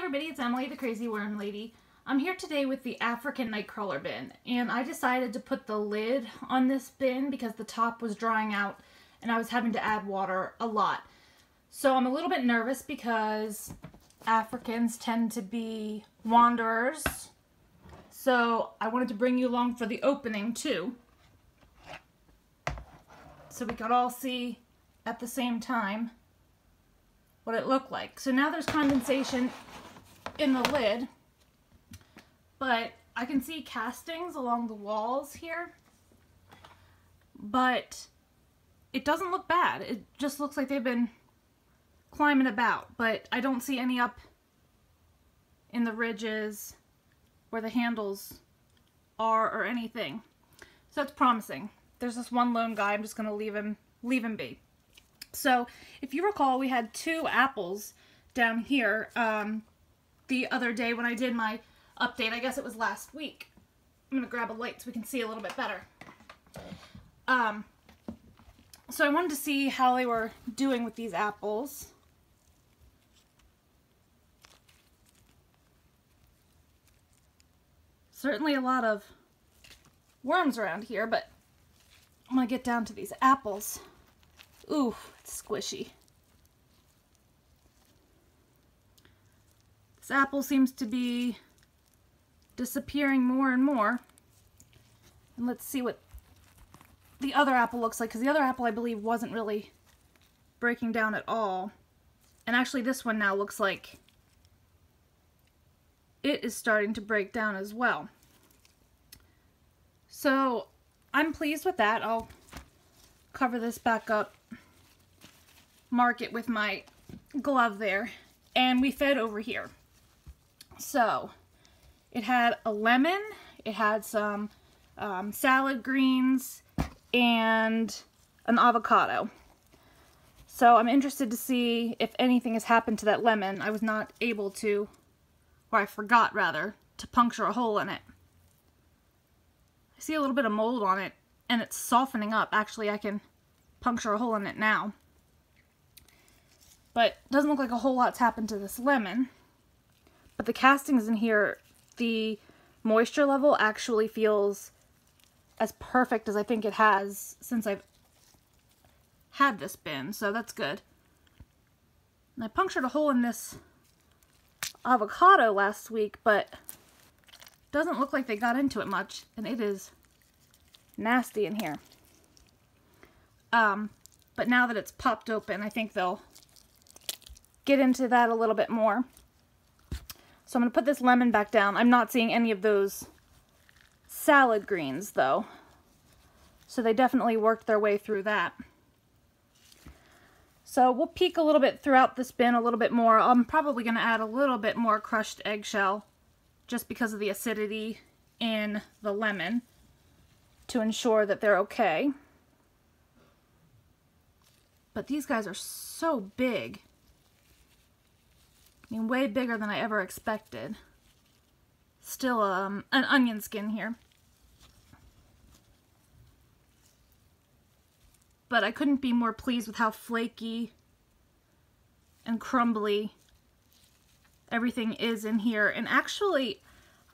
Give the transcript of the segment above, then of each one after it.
everybody, it's Emily, the Crazy Worm Lady. I'm here today with the African Nightcrawler bin, and I decided to put the lid on this bin because the top was drying out and I was having to add water a lot. So I'm a little bit nervous because Africans tend to be wanderers. So I wanted to bring you along for the opening too, so we could all see at the same time what it looked like. So now there's condensation in the lid, but I can see castings along the walls here, but it doesn't look bad. It just looks like they've been climbing about, but I don't see any up in the ridges where the handles are or anything. So it's promising. There's this one lone guy. I'm just going to leave him be. So if you recall, we had 2 apples down here the other day when I did my update. I guess it was last week. I'm going to grab a light so we can see a little bit better. So I wanted to see how they were doing with these apples. Certainly a lot of worms around here, but I'm going to get down to these apples. Ooh, it's squishy. This apple seems to be disappearing more and more. And let's see what the other apple looks like, because the other apple, I believe, wasn't really breaking down at all. And actually this one now looks like it is starting to break down as well. So I'm pleased with that. I'll cover this back up, mark it with my glove there, and we fed over here. So it had a lemon, it had some salad greens, and an avocado. So I'm interested to see if anything has happened to that lemon. I was not able to, or I forgot rather, to puncture a hole in it. I see a little bit of mold on it, and it's softening up. Actually, I can puncture a hole in it now. But it doesn't look like a whole lot's happened to this lemon. But the castings in here, the moisture level actually feels as perfect as I think it has since I've had this bin, so that's good. And I punctured a hole in this avocado last week, but doesn't look like they got into it much, and it is nasty in here. But now that it's popped open, I think they'll get into that a little bit more. So I'm going to put this lemon back down. I'm not seeing any of those salad greens though, so they definitely worked their way through that. So we'll peek a little bit throughout this bin a little bit more. I'm probably going to add a little bit more crushed eggshell just because of the acidity in the lemon to ensure that they're okay. But these guys are so big. I mean, way bigger than I ever expected. Still an onion skin here. But I couldn't be more pleased with how flaky and crumbly everything is in here. And actually,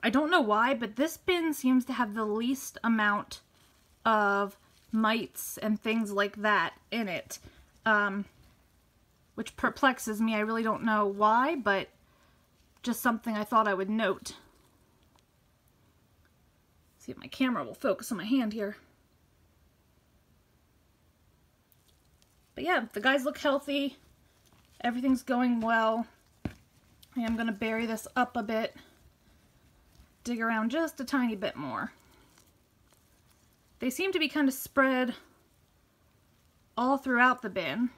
I don't know why, but this bin seems to have the least amount of mites and things like that in it. Which perplexes me. I really don't know why, but just something I thought I would note. See if my camera will focus on my hand here. But yeah, the guys look healthy. Everything's going well. I am going to bury this up a bit. Dig around just a tiny bit more. They seem to be kind of spread all throughout the bin.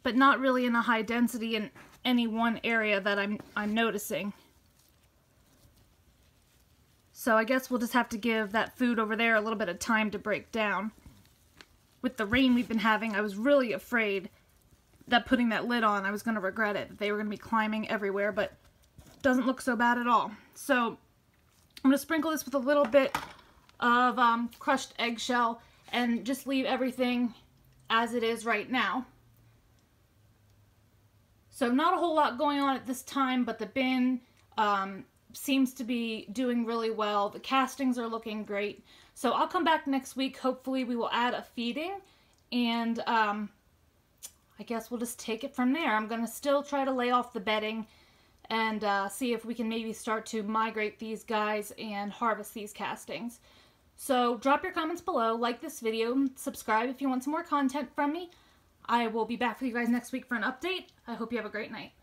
But not really in a high density in any one area that I'm noticing. So I guess we'll just have to give that food over there a little bit of time to break down. With the rain we've been having, I was really afraid that putting that lid on, I was going to regret it. That they were going to be climbing everywhere, but it doesn't look so bad at all. So I'm going to sprinkle this with a little bit of crushed eggshell and just leave everything as it is right now. So not a whole lot going on at this time, but the bin seems to be doing really well. The castings are looking great. So I'll come back next week. Hopefully we will add a feeding, and I guess we'll just take it from there. I'm going to still try to lay off the bedding and see if we can maybe start to migrate these guys and harvest these castings. So drop your comments below, like this video, subscribe if you want some more content from me. I will be back with you guys next week for an update. I hope you have a great night.